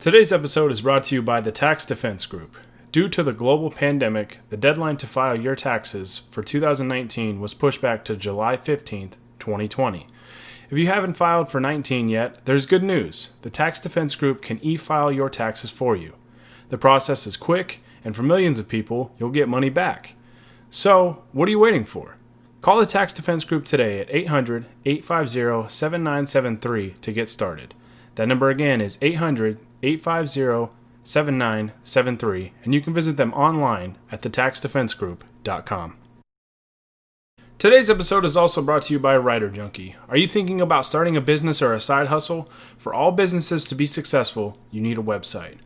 Today's episode is brought to you by the Tax Defense Group. Due to the global pandemic, the deadline to file your taxes for 2019 was pushed back to July 15th, 2020. If you haven't filed for 19 yet, there's good news. The Tax Defense Group can e-file your taxes for you. The process is quick, and for millions of people, you'll get money back. So, what are you waiting for? Call the Tax Defense Group today at 800-850-7973 to get started. That number again is 800-850-7973, and you can visit them online at thetaxdefensegroup.com. Today's episode is also brought to you by Writer Junkie. Are you thinking about starting a business or a side hustle? For all businesses to be successful, you need a website.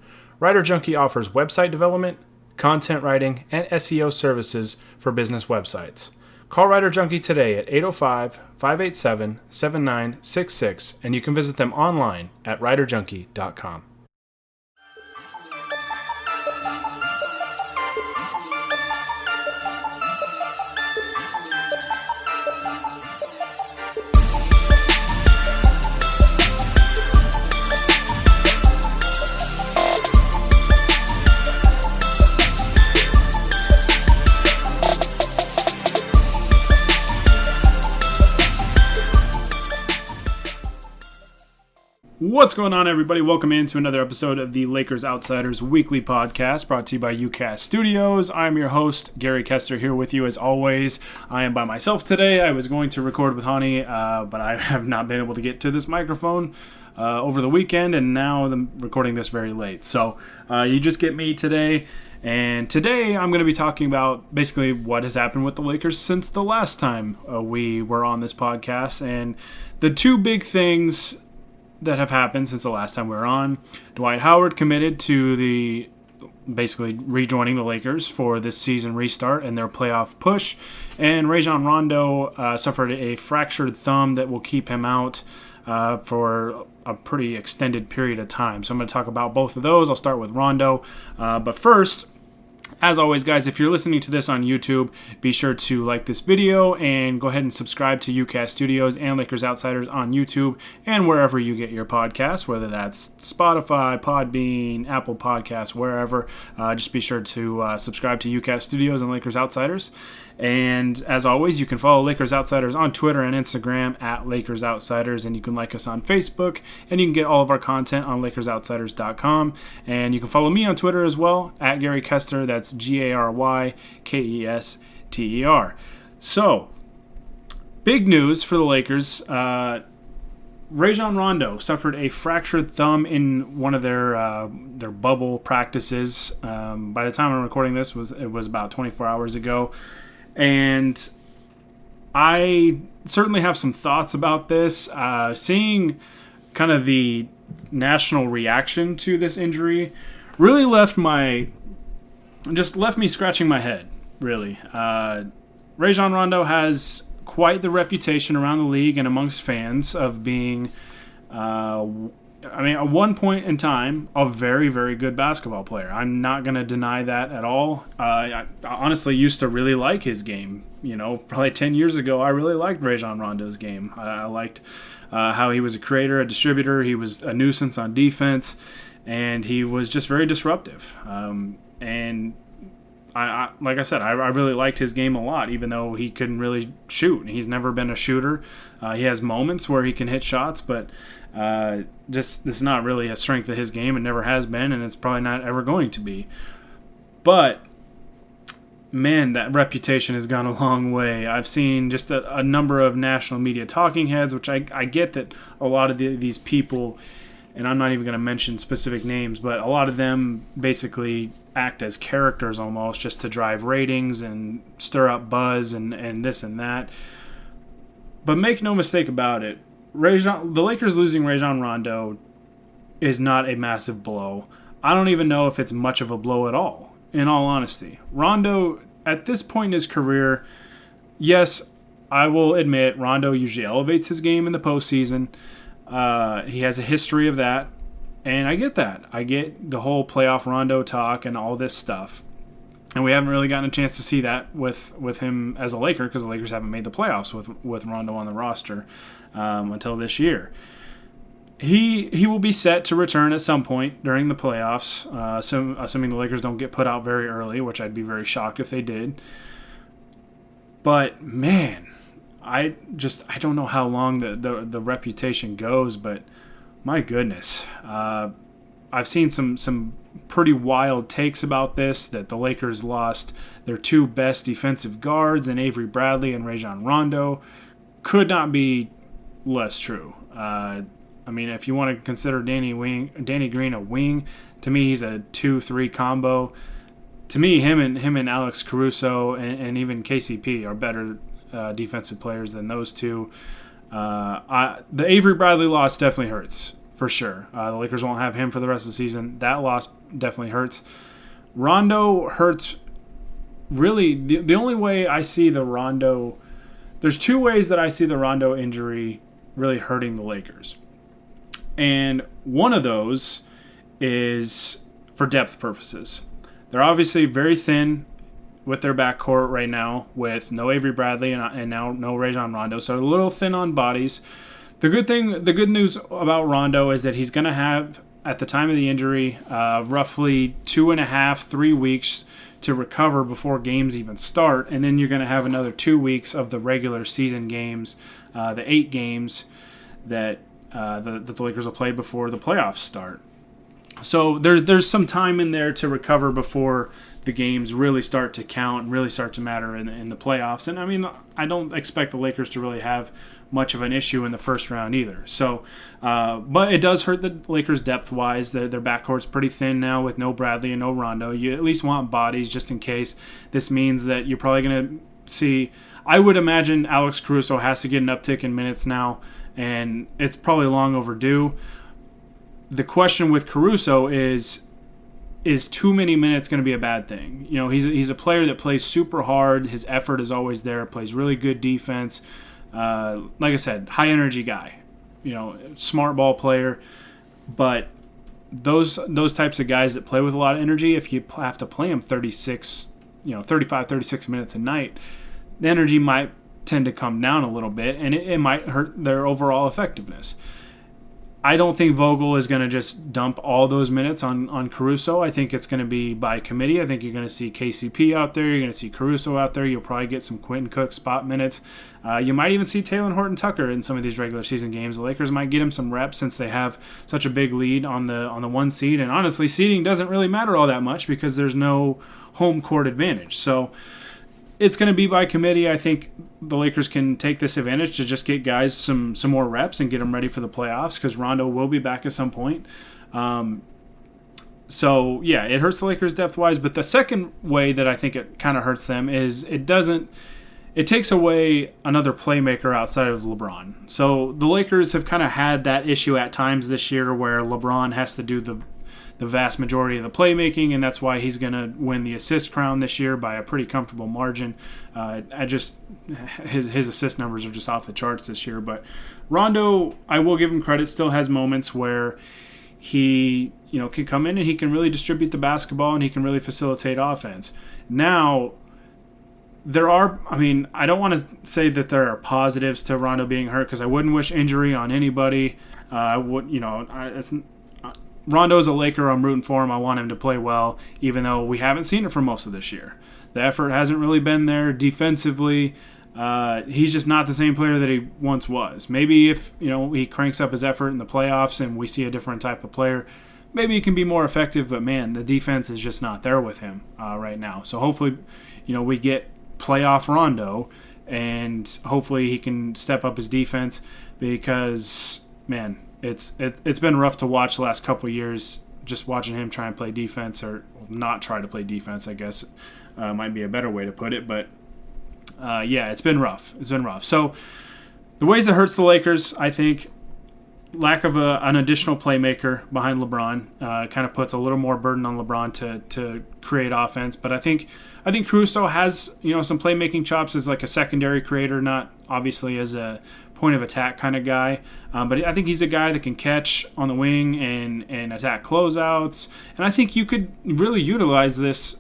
Writer Junkie offers website development, content writing, and SEO services for business websites. Call Writer Junkie today at 805-587-7966, and you can visit them online at writerjunkie.com. What's going on, everybody? Welcome into another episode of the Lakers Outsiders Weekly Podcast, brought to you by UCast Studios. I'm your host, Gary Kester, here with you as always. I am by myself today. I was going to record with Hani, but I have not been able to get to this microphone over the weekend, and now I'm recording this very late. So you just get me today, and today I'm going to be talking about basically what has happened with the Lakers since the last time we were on this podcast, and the two big things that have happened since the last time we were on. Dwight Howard committed to basically rejoining the Lakers for this season restart and their playoff push, and Rajon Rondo suffered a fractured thumb that will keep him out for a pretty extended period of time. So I'm going to talk about both of those. I'll start with Rondo, but first, as always, guys, if you're listening to this on YouTube, be sure to like this video and go ahead and subscribe to UCast Studios and Lakers Outsiders on YouTube and wherever you get your podcasts, whether that's Spotify, Podbean, Apple Podcasts, wherever. Just be sure to subscribe to UCast Studios and Lakers Outsiders. And as always, you can follow Lakers Outsiders on Twitter and Instagram at Lakers Outsiders, and you can like us on Facebook, and you can get all of our content on LakersOutsiders.com. And you can follow me on Twitter as well, at Gary Kester. That's GaryKester. So, big news for the Lakers. Rajon Rondo suffered a fractured thumb in one of their bubble practices. By the time I'm recording this, it was about 24 hours ago. And I certainly have some thoughts about this. Seeing kind of the national reaction to this injury really left me scratching my head, really. Rajon Rondo has quite the reputation around the league and amongst fans of being, at one point in time, a very, very good basketball player. I'm not going to deny that at all. I honestly used to really like his game. Probably 10 years ago, I really liked Rajon Rondo's game. I liked how he was a creator, a distributor. He was a nuisance on defense, and he was just very disruptive. And like I said, I really liked his game a lot, even though he couldn't really shoot. He's never been a shooter. He has moments where he can hit shots, but this is not really a strength of his game. It never has been, and it's probably not ever going to be. But, man, that reputation has gone a long way. I've seen just a number of national media talking heads, which I get that a lot of these people, and I'm not even going to mention specific names, but a lot of them basically act as characters almost, just to drive ratings and stir up buzz and this and that. But make no mistake about it, the Lakers losing Rajon Rondo is not a massive blow. I don't even know if it's much of a blow at all, in all honesty. Rondo, at this point in his career, yes, I will admit, Rondo usually elevates his game in the postseason. He has a history of that, and I get that. I get the whole playoff Rondo talk and all this stuff. And we haven't really gotten a chance to see that with him as a Laker, because the Lakers haven't made the playoffs with Rondo on the roster until this year. He will be set to return at some point during the playoffs, assuming the Lakers don't get put out very early, which I'd be very shocked if they did. But man, I don't know how long the reputation goes, but my goodness, I've seen some pretty wild takes about this, that the Lakers lost their two best defensive guards in Avery Bradley and Rajon Rondo. Could not be less true. I mean, if you want to consider Danny Green a wing, to me he's a 2-3 combo. To me, him and Alex Caruso and even KCP are better defensive players than those two. The Avery Bradley loss definitely hurts, for sure. The Lakers won't have him for the rest of the season. That loss definitely hurts. Rondo hurts. Really, the only way I see the Rondo... There's two ways that I see the Rondo injury really hurting the Lakers. And one of those is for depth purposes. They're obviously very thin with their backcourt right now, with no Avery Bradley and now no Rajon Rondo. So they're a little thin on bodies. The good news about Rondo is that he's going to have, at the time of the injury, roughly 2.5-3 weeks to recover before games even start. And then you're going to have another 2 weeks of the regular season games, the 8 games that the Lakers will play before the playoffs start. So there's some time in there to recover before the games really start to count and really start to matter in the playoffs. And I mean, I don't expect the Lakers to really have much of an issue in the first round either. So, but it does hurt the Lakers depth-wise. Their backcourt's pretty thin now with no Bradley and no Rondo. You at least want bodies just in case. This means that you're probably going to see, I would imagine Alex Caruso has to get an uptick in minutes now, and it's probably long overdue. The question with Caruso is too many minutes going to be a bad thing? You know, he's a player that plays super hard. His effort is always there. Plays really good defense. Like I said, high energy guy. You know, smart ball player. But those types of guys that play with a lot of energy, if you have to play them 35, 36 minutes a night, the energy might tend to come down a little bit, and it might hurt their overall effectiveness. I don't think Vogel is going to just dump all those minutes on Caruso. I think it's going to be by committee. I think you're going to see KCP out there. You're going to see Caruso out there. You'll probably get some Quentin Cook spot minutes. You might even see Taylor Horton-Tucker in some of these regular season games. The Lakers might get him some reps since they have such a big lead on the 1 seed. And honestly, seeding doesn't really matter all that much because there's no home court advantage. So it's going to be by committee. I think the Lakers can take this advantage to just get guys some more reps and get them ready for the playoffs because Rondo will be back at some point. So, yeah, it hurts the Lakers depth-wise. But the second way that I think it kind of hurts them is it takes away another playmaker outside of LeBron. So the Lakers have kind of had that issue at times this year where LeBron has to do the vast majority of the playmaking, and that's why he's going to win the assist crown this year by a pretty comfortable margin. His assist numbers are just off the charts this year. But Rondo, I will give him credit, still has moments where he can come in and he can really distribute the basketball and he can really facilitate offense. Now, I don't want to say that there are positives to Rondo being hurt because I wouldn't wish injury on anybody. Rondo's a Laker. I'm rooting for him. I want him to play well, even though we haven't seen it for most of this year. The effort hasn't really been there defensively. He's just not the same player that he once was. Maybe if he cranks up his effort in the playoffs and we see a different type of player, maybe he can be more effective. But man, the defense is just not there with him right now. So hopefully, we get playoff Rondo, and hopefully he can step up his defense because man. It's been rough to watch the last couple of years, just watching him try and play defense, or not try to play defense, I guess might be a better way to put it. But, it's been rough. It's been rough. So the ways it hurts the Lakers, I think, lack of an additional playmaker behind LeBron kind of puts a little more burden on LeBron to create offense. But I think Caruso has some playmaking chops as like a secondary creator, not obviously as a point of attack kind of guy. But I think he's a guy that can catch on the wing and attack closeouts. And I think you could really utilize this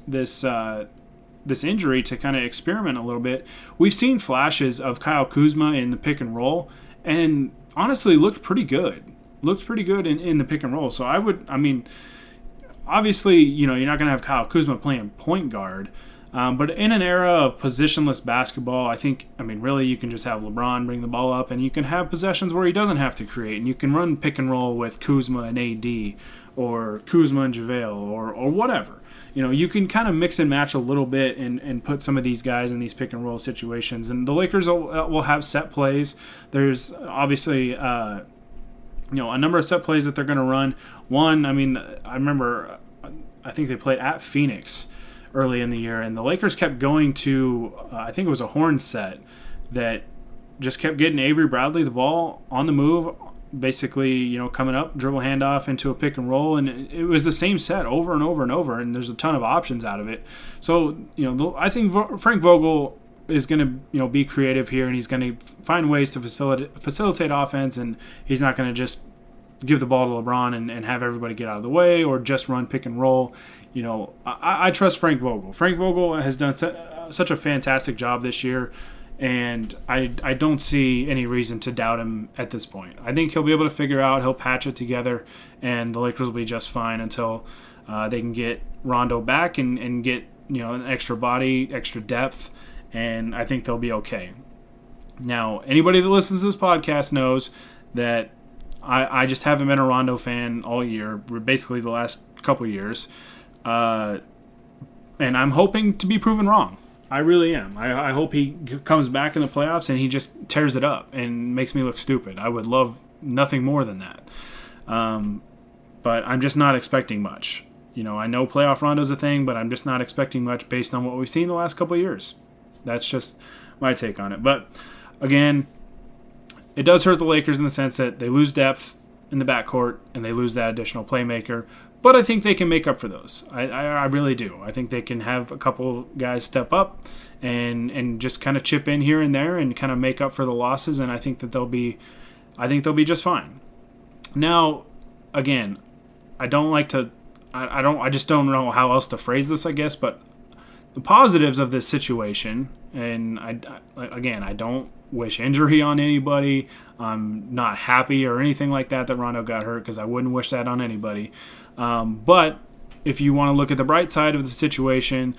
injury to kind of experiment a little bit. We've seen flashes of Kyle Kuzma in the pick and roll, and honestly looked pretty good. looked pretty good in the pick and roll. So obviously, you're not going to have Kyle Kuzma playing point guard. But in an era of positionless basketball, I think, really you can just have LeBron bring the ball up, and you can have possessions where he doesn't have to create, and you can run pick and roll with Kuzma and AD, or Kuzma and JaVale, or whatever. You can kind of mix and match a little bit and put some of these guys in these pick and roll situations. And the Lakers will have set plays. There's obviously a number of set plays that they're going to run. One, I remember, I think they played at Phoenix early in the year, and the Lakers kept going to, I think it was a horn set that just kept getting Avery Bradley the ball on the move, basically, coming up, dribble handoff into a pick and roll, and it was the same set over and over and over, and there's a ton of options out of it. So, I think Frank Vogel is going to, be creative here, and he's going to find ways to facilitate offense, and he's not going to just give the ball to LeBron and have everybody get out of the way, or just run pick and roll. I trust Frank Vogel. Frank Vogel has done such a fantastic job this year, and I don't see any reason to doubt him at this point. I think he'll be able to figure out, he'll patch it together, and the Lakers will be just fine until they can get Rondo back and get an extra body, extra depth, and I think they'll be okay. Now, anybody that listens to this podcast knows that I just haven't been a Rondo fan all year, basically the last couple years. And I'm hoping to be proven wrong. I really am. I hope he comes back in the playoffs and he just tears it up and makes me look stupid. I would love nothing more than that. But I'm just not expecting much. I know playoff Rondo's a thing, but I'm just not expecting much based on what we've seen the last couple of years. That's just my take on it. But, again, it does hurt the Lakers in the sense that they lose depth in the backcourt and they lose that additional playmaker. But I think they can make up for those. I really do. I think they can have a couple guys step up and just kind of chip in here and there and kind of make up for the losses. And I think that they'll be just fine. Now, again, I just don't know how else to phrase this, I guess. But the positives of this situation, and I don't wish injury on anybody. I'm not happy or anything like that Rondo got hurt, because I wouldn't wish that on anybody. But if you want to look at the bright side of the situation,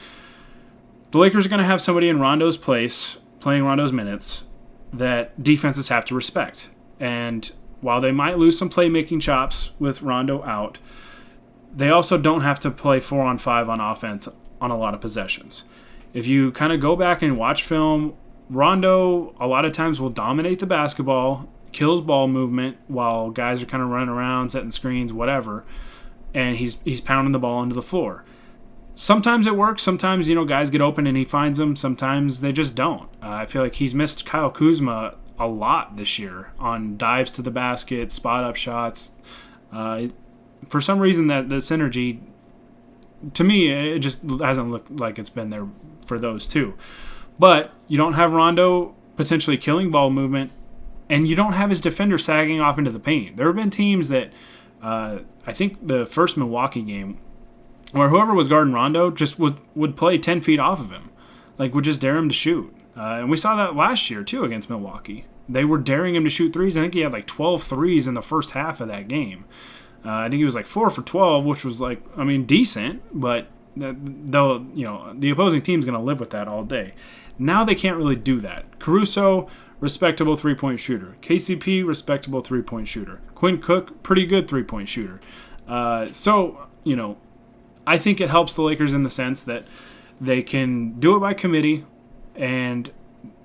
the Lakers are going to have somebody in Rondo's place, playing Rondo's minutes, that defenses have to respect. And while they might lose some playmaking chops with Rondo out, they also don't have to play 4-on-5 on offense on a lot of possessions. If you kind of go back and watch film, Rondo a lot of times will dominate the basketball, kills ball movement while guys are kind of running around, setting screens, whatever, and he's pounding the ball into the floor. Sometimes it works. Sometimes, guys get open and he finds them. Sometimes they just don't. I feel like he's missed Kyle Kuzma a lot this year on dives to the basket, spot-up shots. For some reason, that the synergy, to me, it just hasn't looked like it's been there for those two. But you don't have Rondo potentially killing ball movement, and you don't have his defender sagging off into the paint. There have been teams that, I think the first Milwaukee game, where whoever was guarding Rondo just would play 10 feet off of him, would just dare him to shoot. And we saw that last year, too, against Milwaukee. They were daring him to shoot threes. I think he had 12 threes in the first half of that game. I think he was 4 for 12, which was decent, but the opposing team's going to live with that all day. Now they can't really do that. Caruso, respectable three-point shooter. KCP, respectable three-point shooter. Quinn Cook, pretty good three-point shooter. So, I think it helps the Lakers in the sense that they can do it by committee, and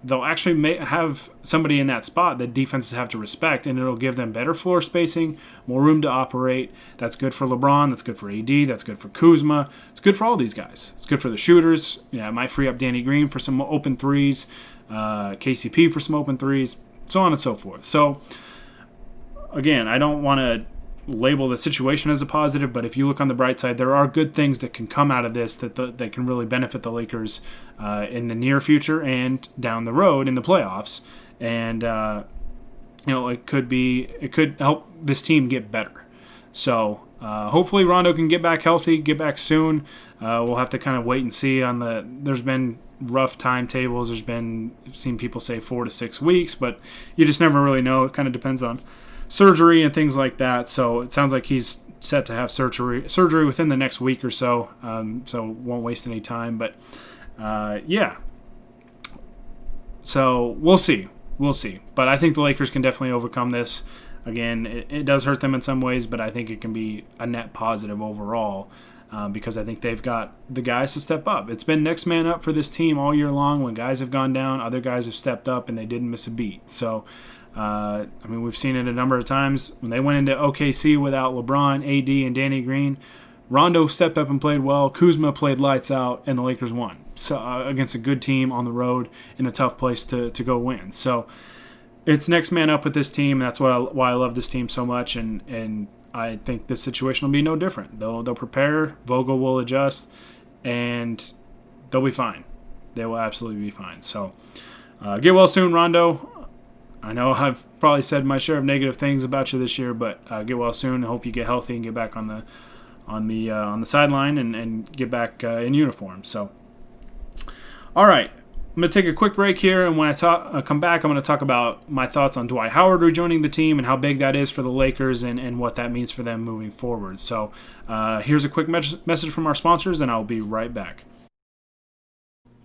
they'll actually have somebody in that spot that defenses have to respect, and it'll give them better floor spacing, more room to operate. That's good for LeBron. That's good for AD. That's good for Kuzma. It's good for all these guys. It's good for the shooters. It might free up Danny Green for some open threes, KCP for some open threes, so on and so forth. So, again, I don't want to label the situation as a positive, but if you look on the bright side, there are good things that can come out of this that can really benefit the Lakers in the near future and down the road in the playoffs. And it could help this team get better. So hopefully Rondo can get back healthy, get back soon. We'll have to kind of wait and see. There's been rough timetables. I've seen people say 4 to 6 weeks, but you just never really know. It kind of depends on surgery and things like that. So it sounds like he's set to have surgery within the next week or so. So won't waste any time. But yeah. So we'll see. But I think the Lakers can definitely overcome this. Again, it does hurt them in some ways, but I think it can be a net positive overall because I think they've got the guys to step up. It's been next man up for this team all year long. When guys have gone down, other guys have stepped up, and they didn't miss a beat. So, we've seen it a number of times. When they went into OKC without LeBron, AD, and Danny Green, Rondo stepped up and played well. Kuzma played lights out, and the Lakers won. So against a good team on the road in a tough place to go win. So it's next man up with this team. And that's why I love this team so much. And I think this situation will be no different. They'll prepare. Vogel will adjust, and they'll be fine. They will absolutely be fine. So get well soon, Rondo. I know I've probably said my share of negative things about you this year, but get well soon. I hope you get healthy and get back on the sideline and get back in uniform. So, all right, I'm going to take a quick break here, and when I come back, I'm going to talk about my thoughts on Dwight Howard rejoining the team and how big that is for the Lakers and what that means for them moving forward. So here's a quick message from our sponsors, and I'll be right back.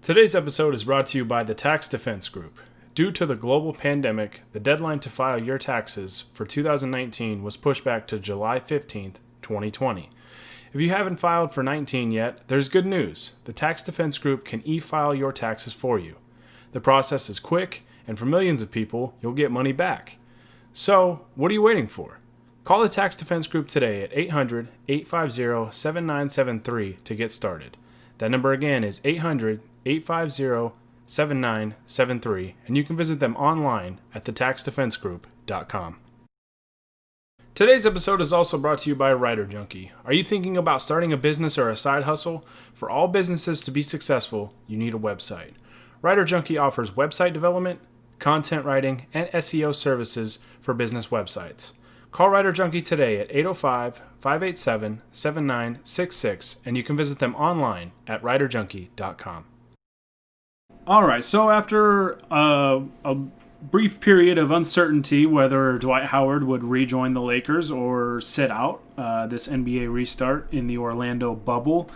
Today's episode is brought to you by the Tax Defense Group. Due to the global pandemic, the deadline to file your taxes for 2019 was pushed back to July 15th, 2020. If you haven't filed for 19 yet, there's good news. The Tax Defense Group can e-file your taxes for you. The process is quick, and for millions of people, you'll get money back. So, what are you waiting for? Call the Tax Defense Group today at 800-850-7973 to get started. That number again is 800-850-7973, and you can visit them online at thetaxdefensegroup.com. Today's episode is also brought to you by Writer Junkie. Are you thinking about starting a business or a side hustle? For all businesses to be successful, you need a website. Writer Junkie offers website development, content writing, and SEO services for business websites. Call Writer Junkie today at 805-587-7966, and you can visit them online at writerjunkie.com. All right, so after a brief period of uncertainty whether Dwight Howard would rejoin the Lakers or sit out this NBA restart in the Orlando bubble,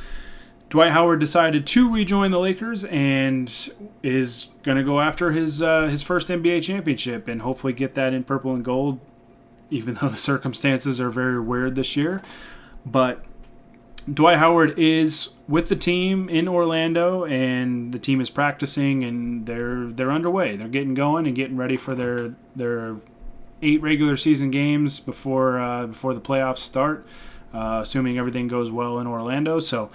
Dwight Howard decided to rejoin the Lakers and is going to go after his first NBA championship and hopefully get that in purple and gold, even though the circumstances are very weird this year. But Dwight Howard is with the team in Orlando, and the team is practicing, and they're underway. They're getting going and getting ready for their 8 regular season games before the playoffs start, assuming everything goes well in Orlando. So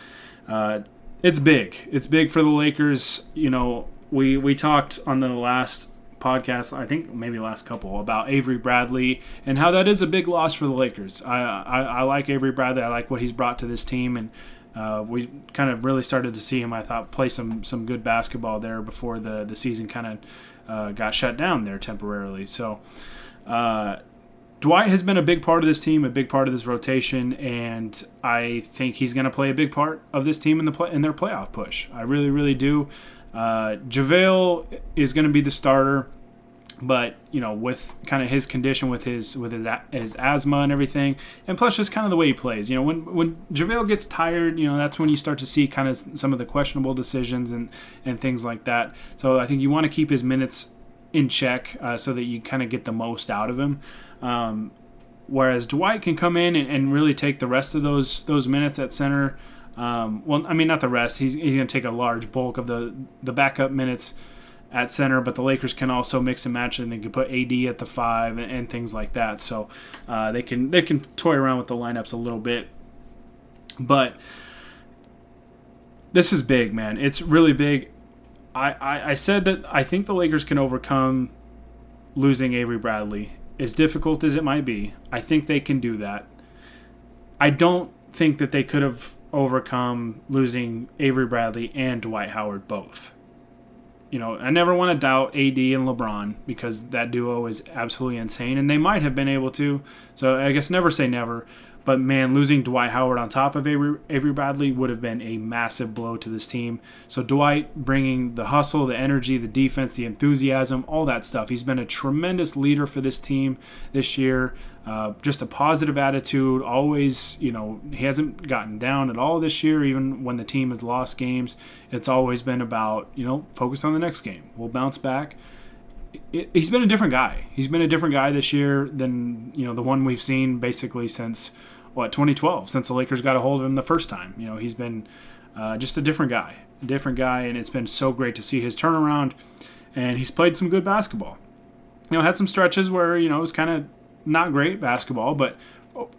it's big. It's big for the Lakers. You know, we talked on the last podcast, I think maybe last couple, about Avery Bradley and how that is a big loss for the Lakers. I like Avery Bradley. I like what he's brought to this team, and we kind of really started to see him, I thought, play some good basketball there before the season kind of got shut down there temporarily. So Dwight has been a big part of this team, a big part of this rotation, and I think he's going to play a big part of this team in their playoff push. I really, really do. JaVale is going to be the starter, but you know, with kind of his condition, with his asthma and everything, and plus just kind of the way he plays. You know, when JaVale gets tired, you know, that's when you start to see kind of some of the questionable decisions and things like that. So I think you want to keep his minutes in check so that you kind of get the most out of him. Whereas Dwight can come in and really take the rest of those minutes at center. Well, I mean, not the rest. He's going to take a large bulk of the backup minutes at center, but the Lakers can also mix and match, and they can put AD at the 5 and things like that. So they can toy around with the lineups a little bit. But this is big, man. It's really big. I said that I think the Lakers can overcome losing Avery Bradley. As difficult as it might be, I think they can do that. I don't think that they could have overcome losing Avery Bradley and Dwight Howard both. You know, I never want to doubt AD and LeBron because that duo is absolutely insane, and they might have been able to. So I guess never say never. But man, losing Dwight Howard on top of Avery Bradley would have been a massive blow to this team. So Dwight bringing the hustle, the energy, the defense, the enthusiasm, all that stuff. He's been a tremendous leader for this team this year. Just a positive attitude. Always, he hasn't gotten down at all this year, even when the team has lost games. It's always been about, focus on the next game. We'll bounce back. He's been a different guy. He's been a different guy this year than, the one we've seen basically since 2012, since the Lakers got a hold of him the first time. He's been just a different guy, and it's been so great to see his turnaround, and he's played some good basketball. Had some stretches where, it was kind of not great basketball, but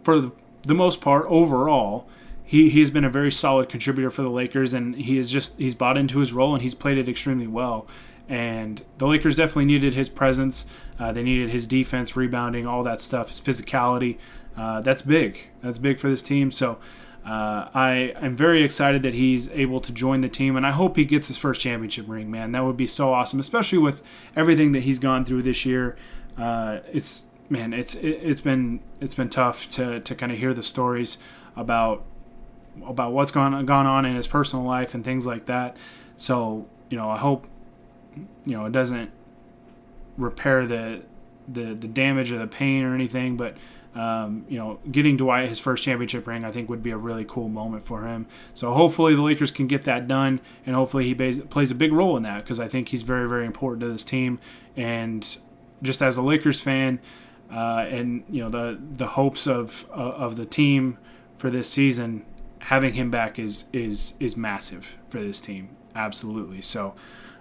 for the most part, overall, he's been a very solid contributor for the Lakers, and he's bought into his role, and he's played it extremely well. And the Lakers definitely needed his presence. They needed his defense, rebounding, all that stuff, his physicality. That's big. That's big for this team. So I am very excited that he's able to join the team, and I hope he gets his first championship ring, man. That would be so awesome, especially with everything that he's gone through this year. It's been tough to kind of hear the stories about what's gone on in his personal life and things like that. So I hope it doesn't repair the damage or the pain or anything, but getting Dwight his first championship ring, I think, would be a really cool moment for him. So hopefully the Lakers can get that done, and hopefully he plays a big role in that, because I think he's very, very important to this team. And just as a Lakers fan, and the hopes of the team for this season, having him back is massive for this team. Absolutely. So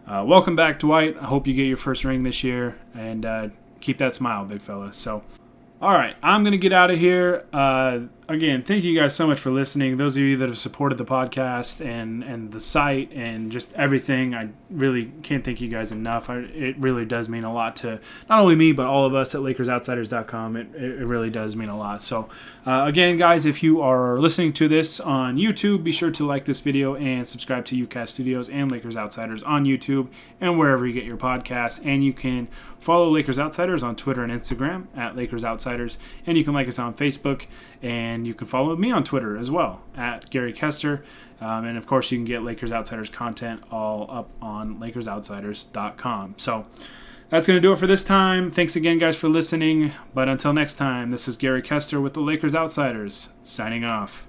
welcome back, Dwight. I hope you get your first ring this year, and keep that smile, big fella. So all right, I'm going to get out of here. Again, thank you guys so much for listening. Those of you that have supported the podcast and the site and just everything, I really can't thank you guys enough. It really does mean a lot to not only me, but all of us at LakersOutsiders.com. It really does mean a lot. So, again, guys, if you are listening to this on YouTube, be sure to like this video and subscribe to UCast Studios and Lakers Outsiders on YouTube and wherever you get your podcasts. And you can follow Lakers Outsiders on Twitter and Instagram at Lakers Outsiders. And you can like us on Facebook, and you can follow me on Twitter as well at Gary Kester. And of course, you can get Lakers Outsiders content all up on LakersOutsiders.com. So that's going to do it for this time. Thanks again, guys, for listening. But until next time, this is Gary Kester with the Lakers Outsiders, signing off.